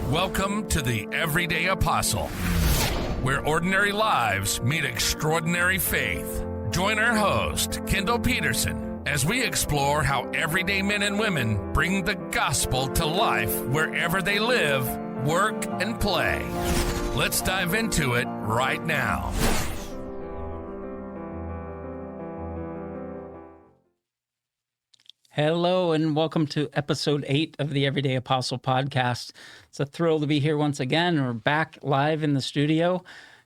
Welcome to the Everyday Apostle, where ordinary lives meet extraordinary faith. Join our host, Kendall Peterson, as we explore how everyday men and women bring the gospel to life wherever they live, work, and play. Let's dive into it right now. Hello and welcome to episode 8 of the Everyday Apostle podcast. It's a thrill to be here once again. We're back live in the studio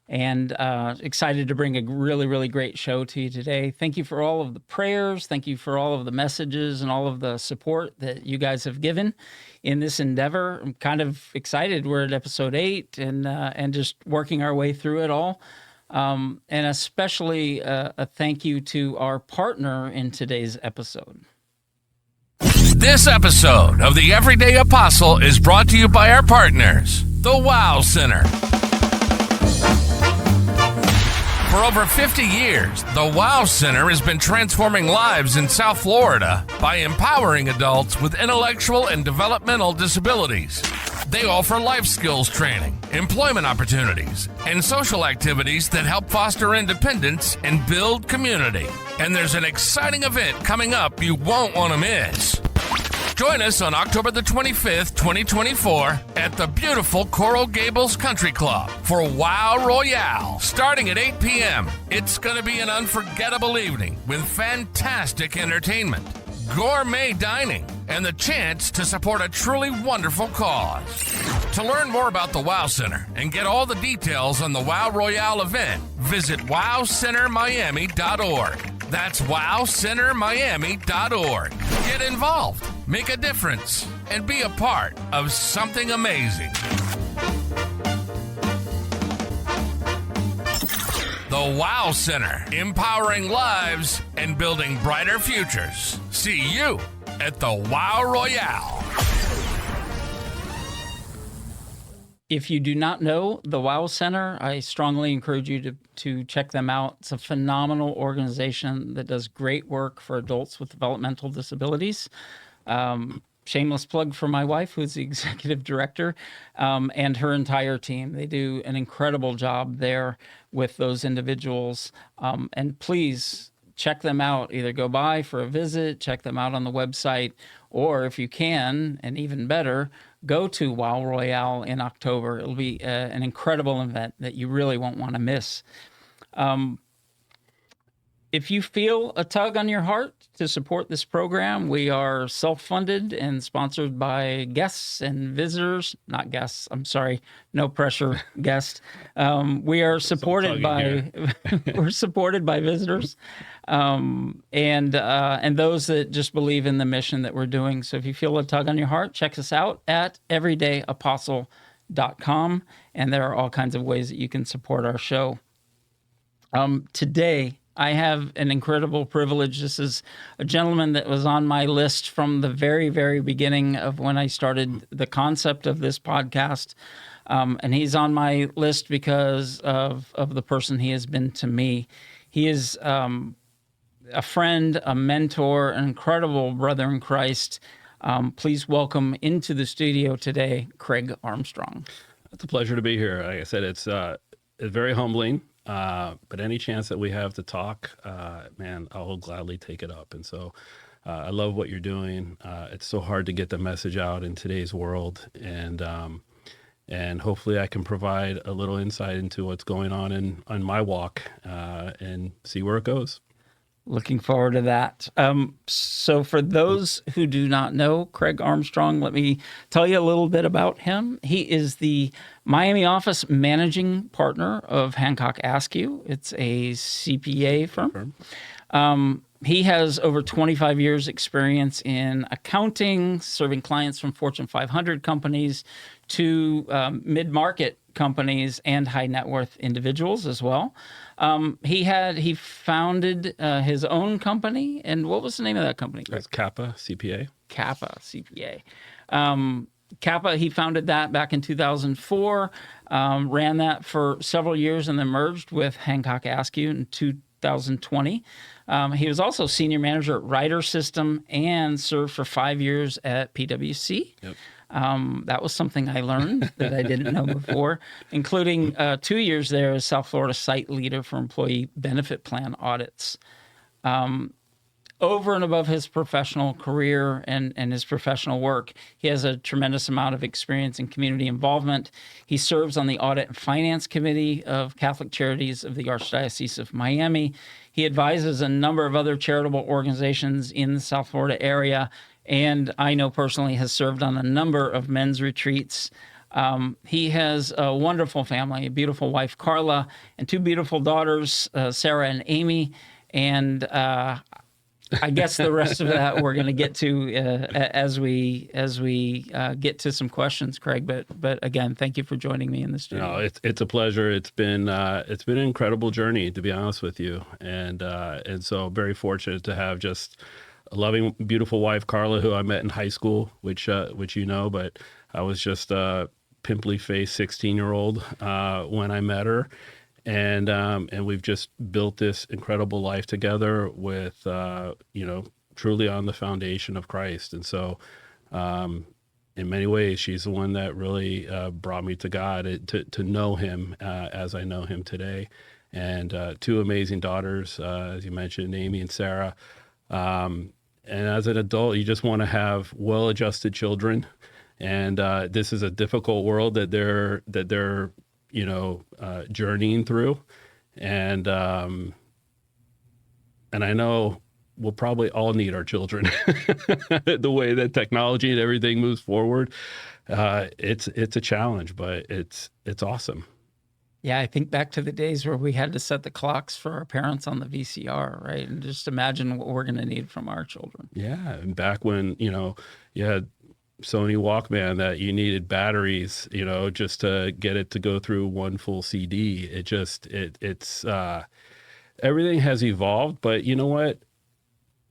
and excited to bring a really great show to you today. Thank you for all of the prayers. Thank you for all of the messages and all of the support that you guys have given in this endeavor. I'm kind of excited. We're at episode 8 and just working our way through it all. And especially a thank you to our partner in today's episode. This episode of the Everyday Apostle is brought to you by our partners, the Wow Center. For over 50 years, the Wow Center has been transforming lives in South Florida by empowering adults with intellectual and developmental disabilities. They offer life skills training, employment opportunities, and social activities that help foster independence and build community. And there's an exciting event coming up you won't want to miss. Join us on October the 25th, 2024 at the beautiful Coral Gables Country Club for Wow Royale, starting at 8 p.m. It's going to be an unforgettable evening with fantastic entertainment, gourmet dining, and the chance to support a truly wonderful cause. To learn more about the Wow Center and get all the details on the Wow Royale event, visit wowcentermiami.org. That's wowcentermiami.org. Get involved, make a difference, and be a part of something amazing. The Wow Center, empowering lives and building brighter futures. See you at the Wow Royale. If you do not know the Wow Center, I strongly encourage you to check them out. It's a phenomenal organization that does great work for adults with developmental disabilities. Shameless plug for my wife, who's the executive director, and her entire team. They do an incredible job there with those individuals. And please check them out. Either go by for a visit, check them out on the website, or if you can, and even better, go to Wow Royale in October. It'll be an incredible event that you really won't want to miss. If you feel a tug on your heart to support this program, we are self-funded and sponsored by guests and visitors. Not guests, I'm sorry, no pressure, guest. We are supported by we're supported by visitors and those that just believe in the mission that we're doing. So if you feel a tug on your heart, check us out at everydayapostle.com, and there are all kinds of ways that you can support our show. Today, I have an incredible privilege. This is a gentleman that was on my list from the very beginning of when I started the concept of this podcast. And he's on my list because of the person he has been to me. He is a friend, a mentor, an incredible brother in Christ. Please welcome into the studio today, Craig Armstrong. It's a pleasure to be here. Like I said, it's very humbling. But any chance that we have to talk, man, I'll gladly take it up. And so I love what you're doing. It's so hard to get the message out in today's world. And hopefully I can provide a little insight into what's going on my walk and see where it goes. Looking forward to that. So for those who do not know Craig Armstrong, let me tell you a little bit about him. He is the Miami office managing partner of Hancock Askew. It's a CPA firm. He has over 25 years experience in accounting, serving clients from Fortune 500 companies to mid-market companies and high net worth individuals as well. He founded his own company, and what was the name of that company? It's Kappa CPA. Kappa CPA. Kappa, he founded that back in 2004, ran that for several years, and then merged with Hancock Askew in 2020. He was also senior manager at Ryder System and served for 5 years at PwC. Yep. That was something I learned that I didn't know before, including 2 years there as South Florida site leader for employee benefit plan audits. Over and above his professional career and his professional work, he has a tremendous amount of experience in community involvement. He serves on the Audit and Finance Committee of Catholic Charities of the Archdiocese of Miami. He advises a number of other charitable organizations in the South Florida area, and I know personally has served on a number of men's retreats. He has a wonderful family, a beautiful wife, Carla, and 2 beautiful daughters, Sarah and Amy, and I guess the rest of that we're going to get to as we get to some questions, Craig. But again, thank you for joining me in the studio. No, it's a pleasure. It's been an incredible journey, to be honest with you, and so very fortunate to have just a loving, beautiful wife, Carla, who I met in high school, which you know, but I was just a pimply faced 16-year-old when I met her. And we've just built this incredible life together with, truly on the foundation of Christ. And so, in many ways, she's the one that really brought me to God, to know him as I know him today. And 2 amazing daughters, as you mentioned, Amy and Sarah. And as an adult, you just want to have well-adjusted children. And this is a difficult world that they're journeying through, and I know we'll probably all need our children. The way that technology and everything moves forward, it's a challenge, but it's awesome. Yeah, I think back to the days where we had to set the clocks for our parents on the VCR, right? And just imagine what we're going to need from our children. Yeah, and back when you had Sony Walkman that you needed batteries, just to get it to go through one full CD. It's everything has evolved, but you know what?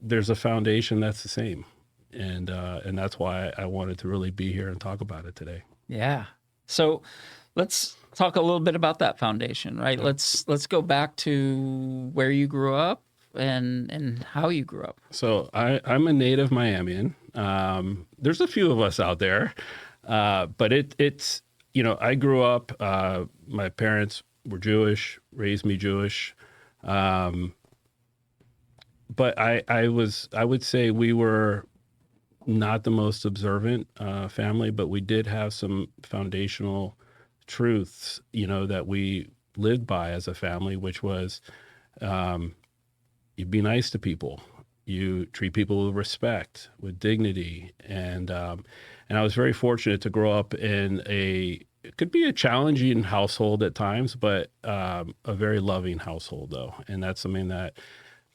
There's a foundation that's the same. And that's why I wanted to really be here and talk about it today. Yeah. So let's talk a little bit about that foundation, right? Let's go back to where you grew up and how you grew up. So I'm a native Miamian. There's a few of us out there, but it's I grew up. My parents were Jewish, raised me Jewish, but I would say we were not the most observant family, but we did have some foundational truths, that we lived by as a family, which was you be nice to people. You treat people with respect, with dignity, and I was very fortunate to grow up in it could be a challenging household at times, but a very loving household, though, and that's something that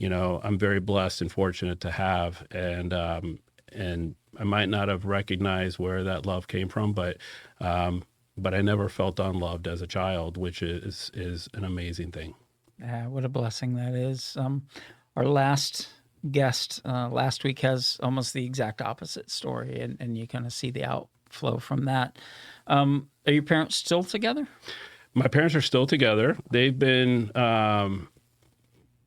I'm very blessed and fortunate to have, and I might not have recognized where that love came from, but I never felt unloved as a child, which is an amazing thing. Yeah, what a blessing that is. Our last guest last week has almost the exact opposite story, and you kind of see the outflow from that. Are your parents still together? My parents are still together. They've been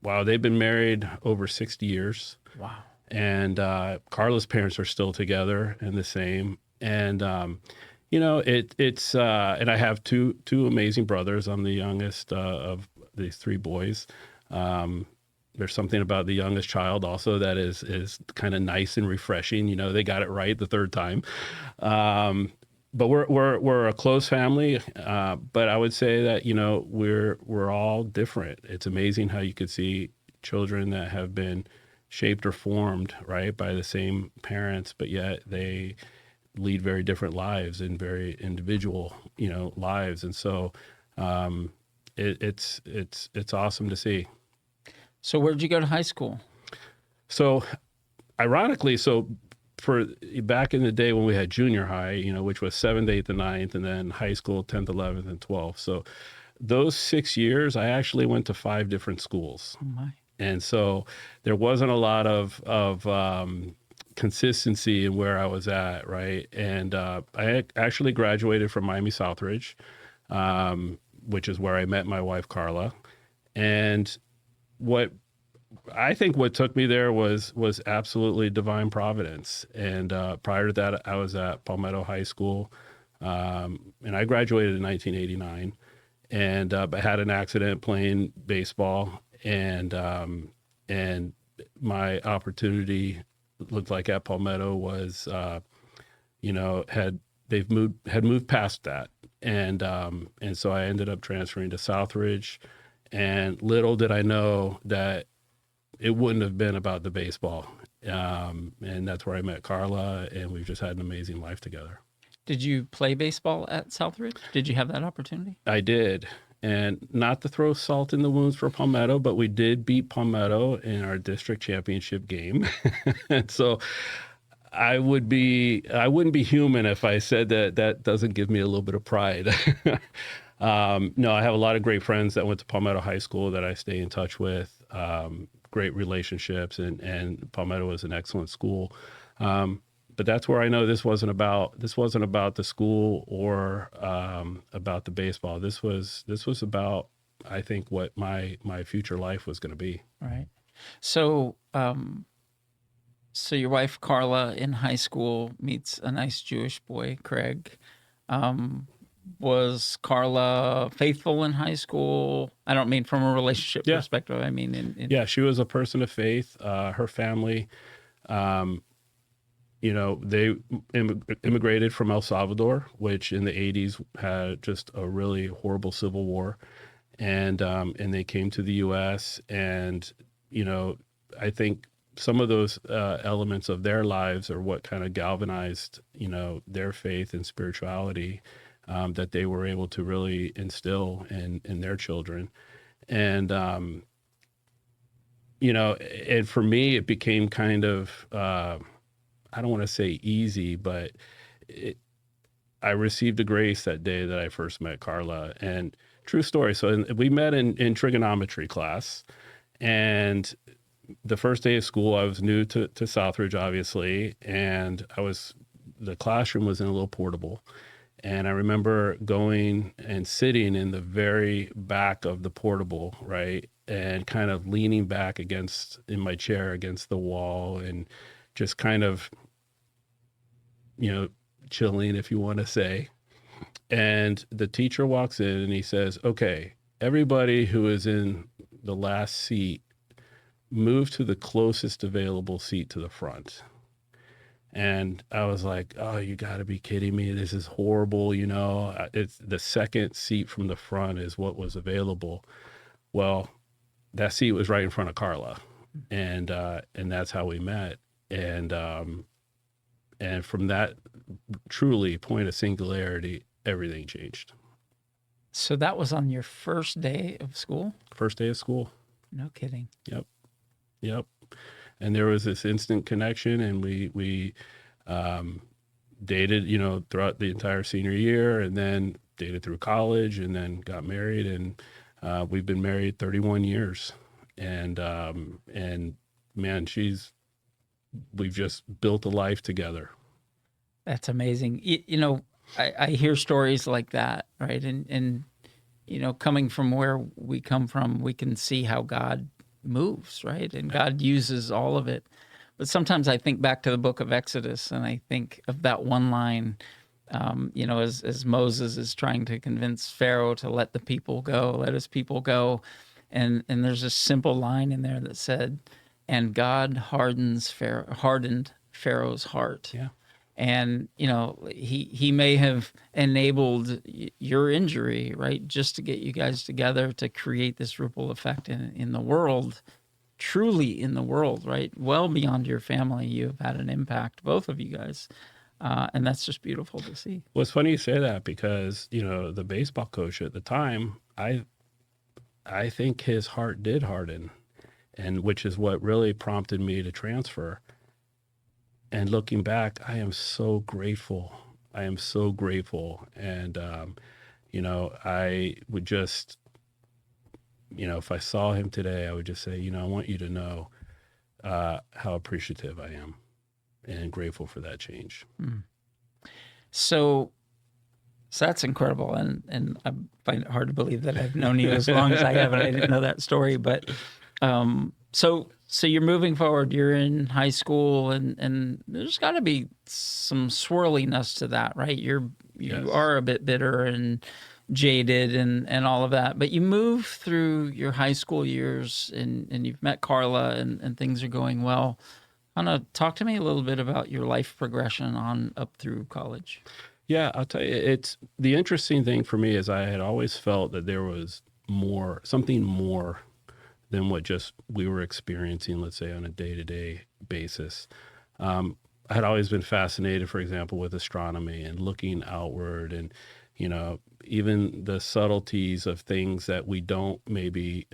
they've been married over 60 years. Wow. And Carla's parents are still together and the same. And it's and I have two amazing brothers. I'm the youngest of these 3 boys. There's something about the youngest child also that is kind of nice and refreshing. They got it right the 3rd time. But we're a close family. But I would say that we're all different. It's amazing how you could see children that have been shaped or formed right by the same parents, but yet they lead very different lives and very individual lives. And so it's awesome to see. So where'd you go to high school? So ironically, for back in the day when we had junior high, which was 7th, 8th, and 9th, and then high school, 10th, 11th, and 12th. So those 6 years, I actually went to 5 different schools. Oh my. And so there wasn't a lot of consistency in where I was at, right? And I actually graduated from Miami Southridge, which is where I met my wife, Carla. And what I think what took me there was absolutely divine providence. And prior to that, I was at Palmetto High School, and I graduated in 1989, and I had an accident playing baseball, and my opportunity looked like at Palmetto was, had moved past that, and so I ended up transferring to Southridge, and little did I know that it wouldn't have been about the baseball. And that's where I met Carla, and we've just had an amazing life together. Did you play baseball at Southridge? Did you have that opportunity? I did. And not to throw salt in the wounds for Palmetto, but we did beat Palmetto in our district championship game. And so I wouldn't be human if I said that doesn't give me a little bit of pride. No, I have a lot of great friends that went to Palmetto High School that I stay in touch with. Great relationships, and Palmetto is an excellent school. But that's where I know this wasn't about the school or about the baseball. This was about, I think, what my future life was going to be. Right. So, so your wife Carla in high school meets a nice Jewish boy, Craig. Was Carla faithful in high school? I don't mean from a relationship perspective. I mean, yeah, she was a person of faith. Her family, they immigrated from El Salvador, which in the 80s had just a really horrible civil war, and they came to the U.S. And I think some of those elements of their lives are what kind of galvanized their faith and spirituality. That they were able to really instill in their children. And, and for me, it became kind of, I don't want to say easy, but I received a grace that day that I first met Carla. And true story. So we met in trigonometry class. And the first day of school, I was new to Southridge, obviously. And the classroom was in a little portable. And I remember going and sitting in the very back of the portable, right? And kind of leaning back in my chair against the wall and just kind of, chilling, if you want to say. And the teacher walks in and he says, okay, everybody who is in the last seat, move to the closest available seat to the front. And I was like, oh, you got to be kidding me. This is horrible. It's the second seat from the front is what was available. Well, that seat was right in front of Carla. And that's how we met. And from that truly point of singularity, everything changed. So that was on your first day of school? First day of school. No kidding. Yep. And there was this instant connection, and we dated, throughout the entire senior year, and then dated through college, and then got married, and we've been married 31 years. And man, we've just built a life together. That's amazing. I hear stories like that, right? And coming from where we come from, we can see how God moves, right? And God uses all of it. But sometimes I think back to the book of Exodus, and I think of that one line, as Moses is trying to convince Pharaoh to let the people go, let his people go. And there's a simple line in there that said, and God hardened Pharaoh's heart. Yeah. And, he may have enabled your injury, right, just to get you guys together to create this ripple effect in the world, truly in the world, right? Well beyond your family, you've had an impact, both of you guys. And that's just beautiful to see. Well, it's funny you say that because, the baseball coach at the time, I think his heart did harden, and which is what really prompted me to transfer. And looking back, I am so grateful. And, I would just, if I saw him today, I would just say, I want you to know how appreciative I am and grateful for that change. Mm. So that's incredible. And I find it hard to believe that I've known you as long as I have, and I didn't know that story. But So you're moving forward. You're in high school, and there's got to be some swirliness to that, right? You Yes. are a bit bitter and jaded and all of that, but you move through your high school years, and you've met Carla, and things are going well. Kind of talk to me a little bit about your life progression on up through college. Yeah, I'll tell you, it's the interesting thing for me is I had always felt that there was something more than what just we were experiencing, let's say, on a day-to-day basis. I had always been fascinated, for example, with astronomy and looking outward, and even the subtleties of things that we don't maybe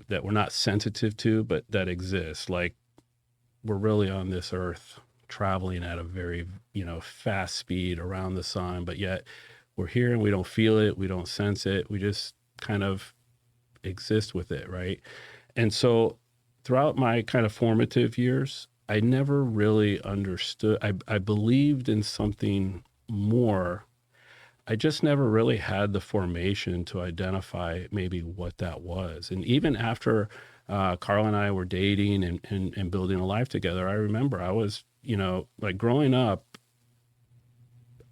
that we're not sensitive to, but that exist. Like, we're really on this earth traveling at a very fast speed around the sun, but yet we're here and we don't feel it, we don't sense it, we just kind of exist with it, right? And so throughout my kind of formative years, I never really understood. I believed in something more. I just never really had the formation to identify maybe what that was. And even after Carla and I were dating and building a life together, I remember I was, like growing up,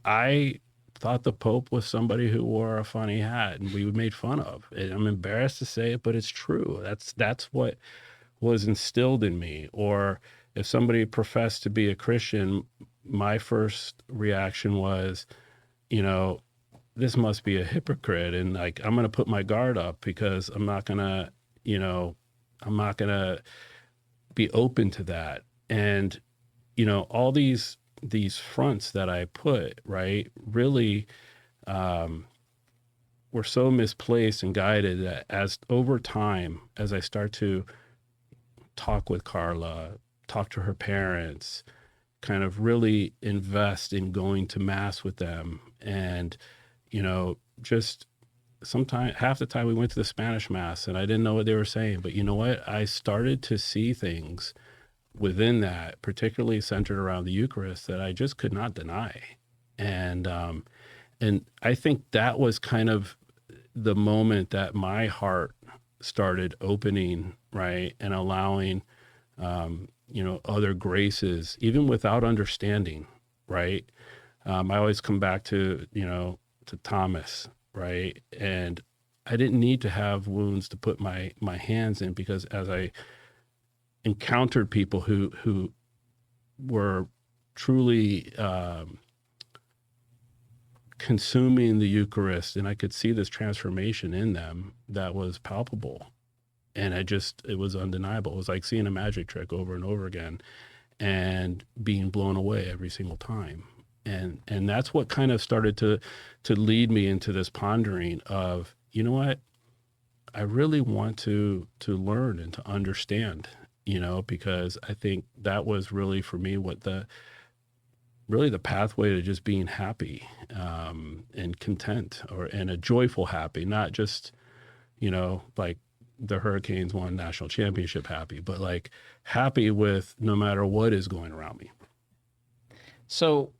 I thought the Pope was somebody who wore a funny hat and we made fun of. And I'm embarrassed to say it, but it's true. That's what was instilled in me. Or if somebody professed to be a Christian, my first reaction was, this must be a hypocrite. And like, I'm going to put my guard up because I'm not going to be open to that. And, all these fronts that I put, right, really were so misplaced and guided that as over time, as I start to talk with Carla, talk to her parents, kind of really invest in going to mass with them, and just sometimes half the time we went to the Spanish mass and I didn't know what they were saying, but you know what, I started to see things within that, particularly centered around the Eucharist, that I just could not deny. And I think that was kind of the moment that my heart started opening, right, and allowing other graces, even without understanding, right? I always come back to Thomas, right? And I didn't need to have wounds to put my hands in, because as I encountered people who were truly consuming the Eucharist, and I could see this transformation in them that was palpable. And it was undeniable. It was like seeing a magic trick over and over again and being blown away every single time. And that's what kind of started to lead me into this pondering of, you know what, I really want to learn and to understand, because I think that was really for me what the pathway to just being happy and content, and a joyful happy, not just, like the Hurricanes won national championship happy, but like happy with no matter what is going around me. So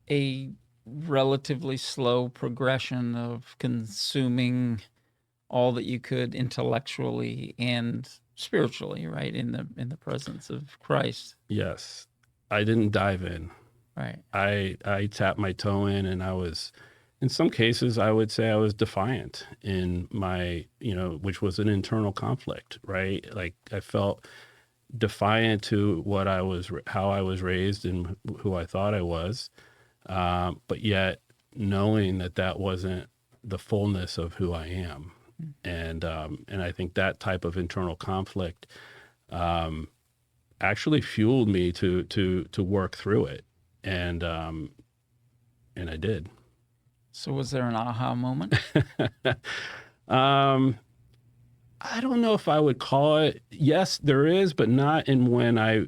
a relatively slow progression of consuming all that you could intellectually and spiritually, right, in the presence of Christ. Yes. I didn't dive in. Right. I tapped my toe in, and I was, in some cases, I would say I was defiant in my, which was an internal conflict, right? Like I felt defiant to how I was raised and who I thought I was. But yet knowing that wasn't the fullness of who I am. And I think that type of internal conflict actually fueled me to work through it. And I did. So was there an aha moment? I don't know if I would call it. Yes, there is, but not in when I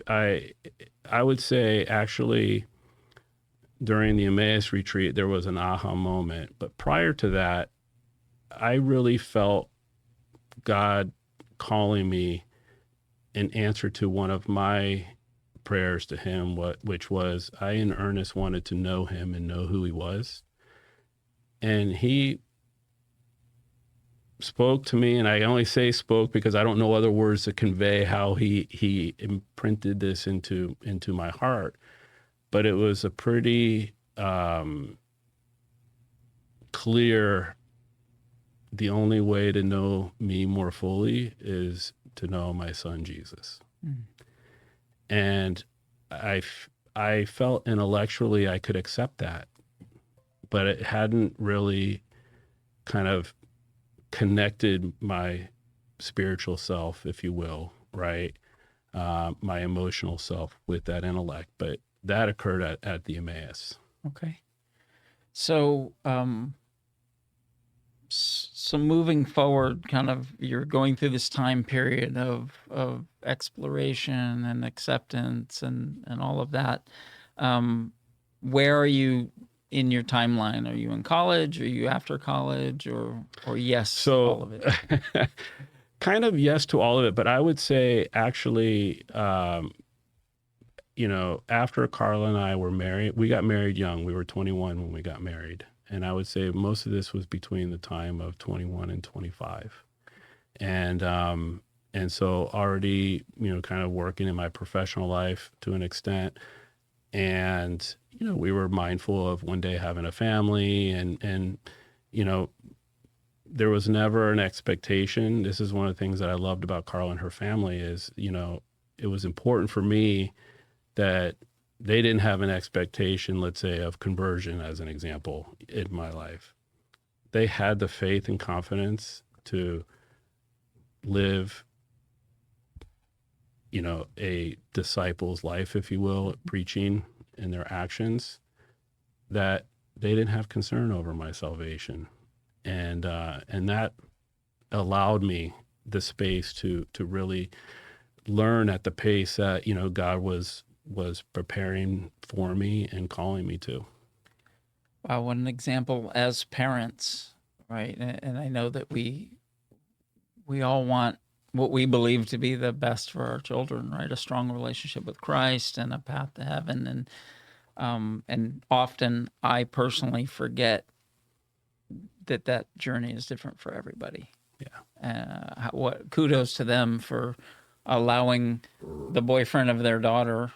would say actually during the Emmaus retreat, there was an aha moment. But prior to that, I really felt God calling me in answer to one of my prayers to him, which was, I in earnest wanted to know him and know who he was. And he spoke to me, and I only say spoke because I don't know other words to convey how he imprinted this into my heart. But it was a pretty clear, the only way to know me more fully is to know my son Jesus. And I felt intellectually I could accept that, but it hadn't really kind of connected my spiritual self, if you will, right? My emotional self with that intellect. But that occurred at the Emmaus. Okay. So, so moving forward, kind of, you're going through this time period of exploration and acceptance and all of that. Where are you in your timeline? Are you in college? Are you after college? Or yes, all of it? Kind of yes to all of it, but I would say actually, after Carla and I were married, we got married young. We were 21 when we got married. And I would say most of this was between the time of 21 and 25. And so already, kind of working in my professional life to an extent. And, we were mindful of one day having a family and there was never an expectation. This is one of the things that I loved about Carla and her family is, it was important for me that they didn't have an expectation, let's say, of conversion, as an example, in my life. They had the faith and confidence to live, a disciple's life, if you will, preaching in their actions, that they didn't have concern over my salvation. And that allowed me the space to really learn at the pace that, God was preparing for me and calling me to. Wow, what an example as parents, right? And I know that we all want what we believe to be the best for our children, right? A strong relationship with Christ and a path to heaven. And often I personally forget that journey is different for everybody. Yeah. Kudos to them for allowing the boyfriend of their daughter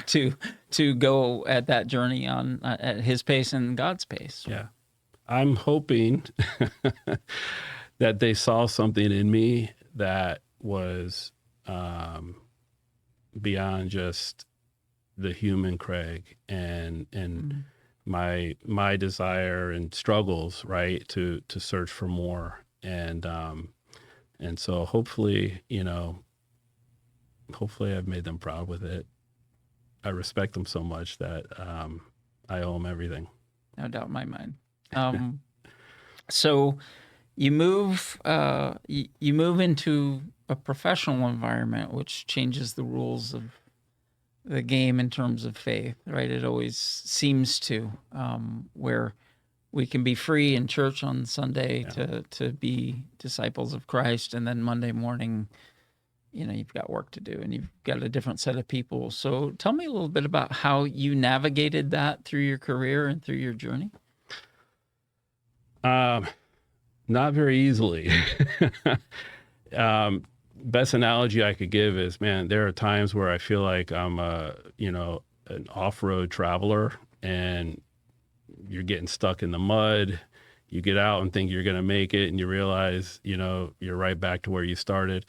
to go at that journey on at his pace and God's pace. Yeah. I'm hoping that they saw something in me that was beyond just the human Craig and my desire and struggles, right, to search for more. And so hopefully I've made them proud with it. I respect them so much that I owe them everything. No doubt in my mind. So you move into a professional environment, which changes the rules of the game in terms of faith, right? It always seems to, where we can be free in church on Sunday to be disciples of Christ, and then Monday morning, you've got work to do and you've got a different set of people. So tell me a little bit about how you navigated that through your career and through your journey. Not very easily. Best analogy I could give is, man, there are times where I feel like I'm an off-road traveler and you're getting stuck in the mud. You get out and think you're going to make it and you realize, you're right back to where you started.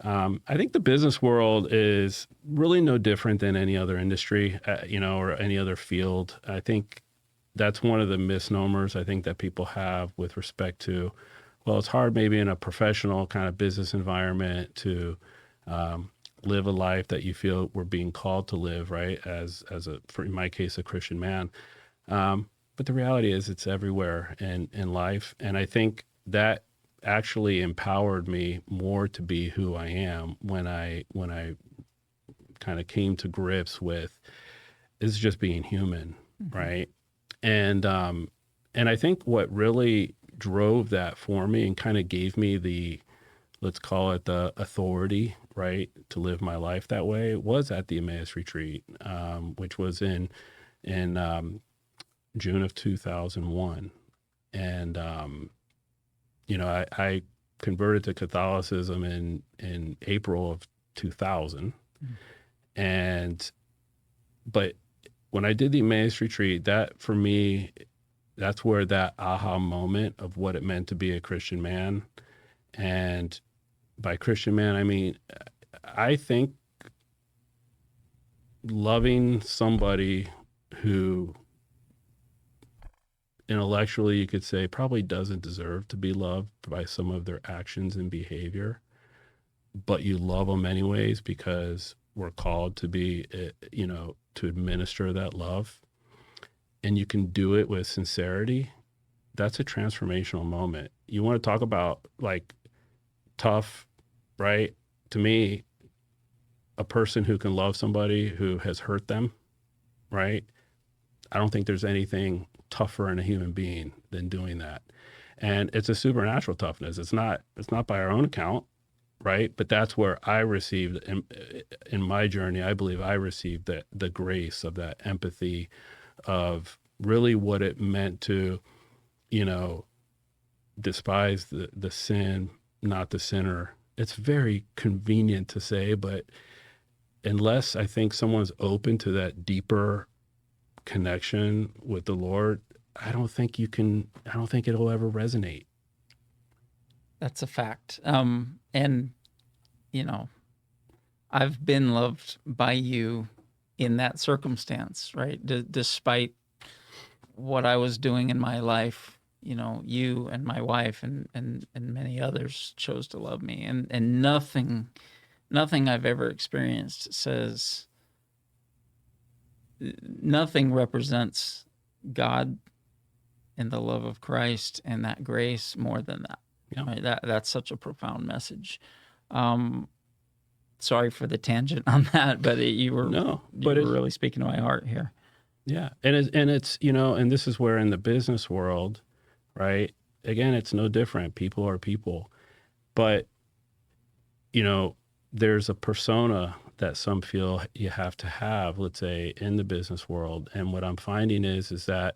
I think the business world is really no different than any other industry, or any other field. I think that's one of the misnomers I think that people have with respect to, well, it's hard maybe in a professional kind of business environment to live a life that you feel we're being called to live, right? In my case, a Christian man. But the reality is it's everywhere in life. And I think that actually empowered me more to be who I am when I kind of came to grips with is just being human, right? And I think what really drove that for me and kind of gave me the, let's call it the authority, right, to live my life that way was at the Emmaus retreat, which was in June of 2001. And I converted to Catholicism in April of 2000. But when I did the Emmaus retreat, that for me, that's where that aha moment of what it meant to be a Christian man. And by Christian man, I mean, I think loving somebody who intellectually, you could say, probably doesn't deserve to be loved by some of their actions and behavior, but you love them anyways because we're called to be, to administer that love, and you can do it with sincerity. That's a transformational moment. You want to talk about like tough, right? To me, a person who can love somebody who has hurt them, right? I don't think there's anything tougher in a human being than doing that. And it's a supernatural toughness. It's not by our own account, right? But that's where I received in my journey, I believe I received the grace of that empathy of really what it meant to, despise the sin, not the sinner. It's very convenient to say, but unless I think someone's open to that deeper connection with the Lord, I don't think it'll ever resonate. That's a fact. And, I've been loved by you in that circumstance, right? Despite what I was doing in my life, you and my wife and many others chose to love me. And nothing I've ever experienced says, nothing represents God and the love of Christ and that grace more than that. Yeah. Right? That's such a profound message. Sorry for the tangent on that, but you were really speaking to my heart here. Yeah. And it's, and this is where in the business world, right? Again, it's no different. People are people. But, there's a persona that some feel you have to have, let's say, in the business world. And what I'm finding is that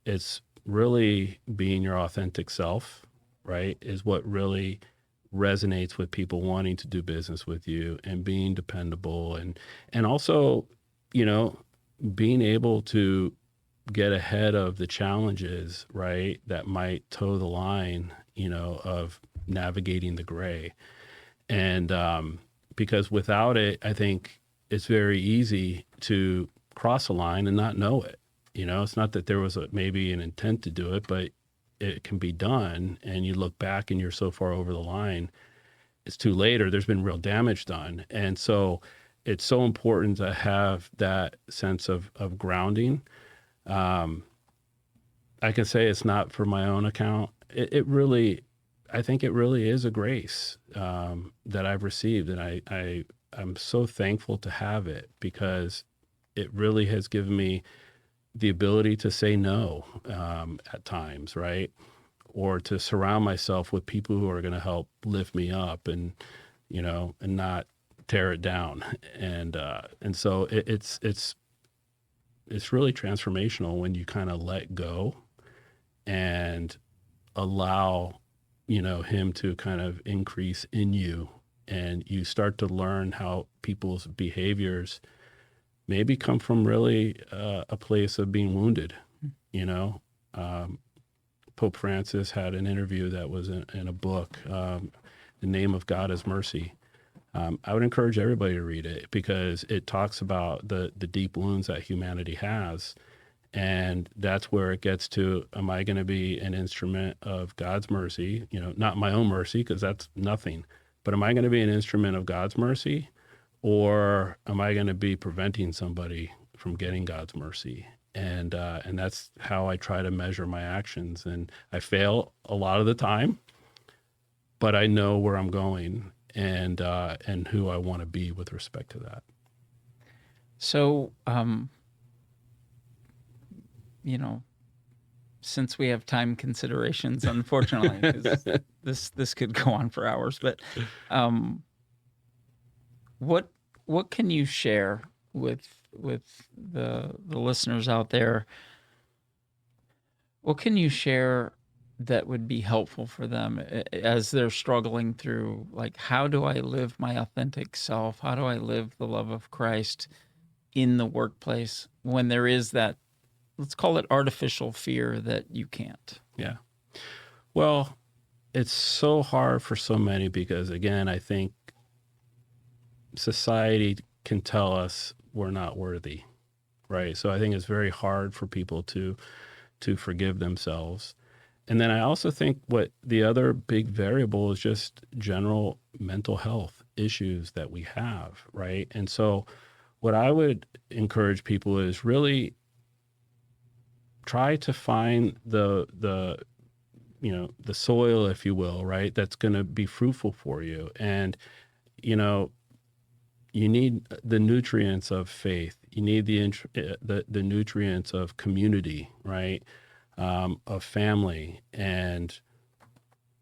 it's really being your authentic self, right, is what really resonates with people wanting to do business with you, and being dependable and also, being able to get ahead of the challenges, right, that might toe the line, of navigating the gray. And because without it, I think it's very easy to cross a line and not know it. It's not that there was maybe an intent to do it, but it can be done. And you look back and you're so far over the line, it's too late, or there's been real damage done. And so it's so important to have that sense of grounding. I can say it's not for my own account. I think it really is a grace that I've received, and I'm so thankful to have it, because it really has given me the ability to say no at times, right? Or to surround myself with people who are going to help lift me up and not tear it down. And so it's really transformational when you kind of let go and allow him to kind of increase in you, and you start to learn how people's behaviors maybe come from really a place of being wounded. Pope Francis had an interview that was in a book, The Name of God is Mercy. I would encourage everybody to read it, because it talks about the deep wounds that humanity has. And that's where it gets to, am I going to be an instrument of God's mercy? Not my own mercy, because that's nothing. But am I going to be an instrument of God's mercy? Or am I going to be preventing somebody from getting God's mercy? And that's how I try to measure my actions. And I fail a lot of the time, but I know where I'm going and who I want to be with respect to that. So, since we have time considerations, unfortunately, 'cause this could go on for hours, but what can you share with the listeners out there? What can you share that would be helpful for them as they're struggling through, like, how do I live my authentic self? How do I live the love of Christ in the workplace when there is that, let's call it artificial fear that you can't? Yeah. Well, it's so hard for so many because, again, I think society can tell us we're not worthy, right? So I think it's very hard for people to forgive themselves. And then I also think what the other big variable is just general mental health issues that we have, right? And so what I would encourage people is really try to find the soil, if you will, right? That's going to be fruitful for you. And, you need the nutrients of faith. You need the nutrients of community, right? Of family, and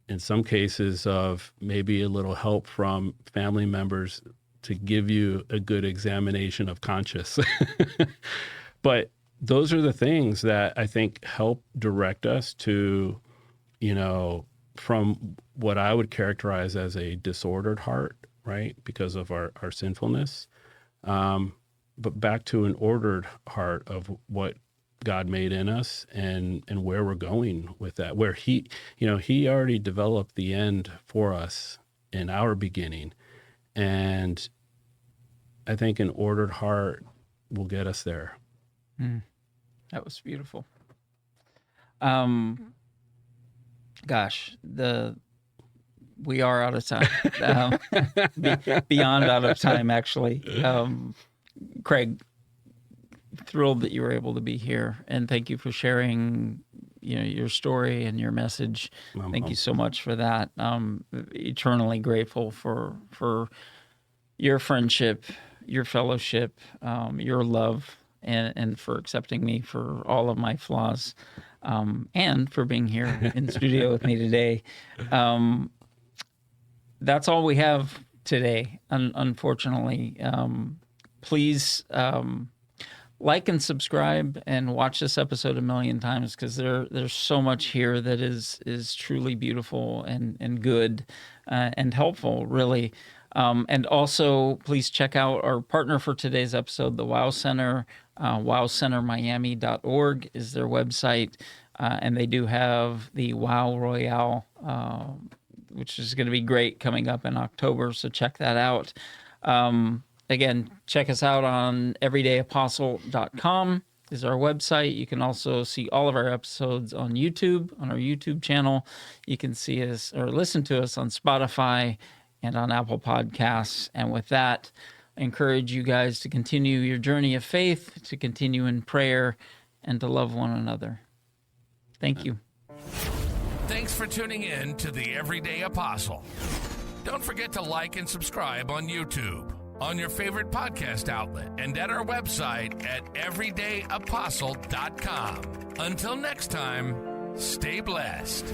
in some cases of maybe a little help from family members to give you a good examination of conscience. But those are the things that I think help direct us to, from what I would characterize as a disordered heart, right? Because of our sinfulness. But back to an ordered heart of what God made in us and where we're going with that, where he already developed the end for us in our beginning. And I think an ordered heart will get us there. That was beautiful. We are out of time. Beyond out of time, actually. Craig, thrilled that you were able to be here, and thank you for sharing, your story and your message. Thank you so much for that. Eternally grateful for your friendship, your fellowship, your love, and for accepting me for all of my flaws, and for being here in the studio with me today. That's all we have today, unfortunately. Please like and subscribe and watch this episode a million times, because there's so much here that is truly beautiful and good and helpful, really. And also, please check out our partner for today's episode, the Wow Center. WowCenterMiami.org is their website, and they do have the Wow Royale, which is going to be great, coming up in October, so check that out. Again, check us out on everydayapostle.com is our website. You can also see all of our episodes on YouTube, on our YouTube channel. You can see us or listen to us on Spotify and on Apple Podcasts. And with that, I encourage you guys to continue your journey of faith, to continue in prayer, and to love one another. Thank you. Thanks for tuning in to the Everyday Apostle. Don't forget to like and subscribe on YouTube, on your favorite podcast outlet, and at our website at everydayapostle.com. Until next time, stay blessed.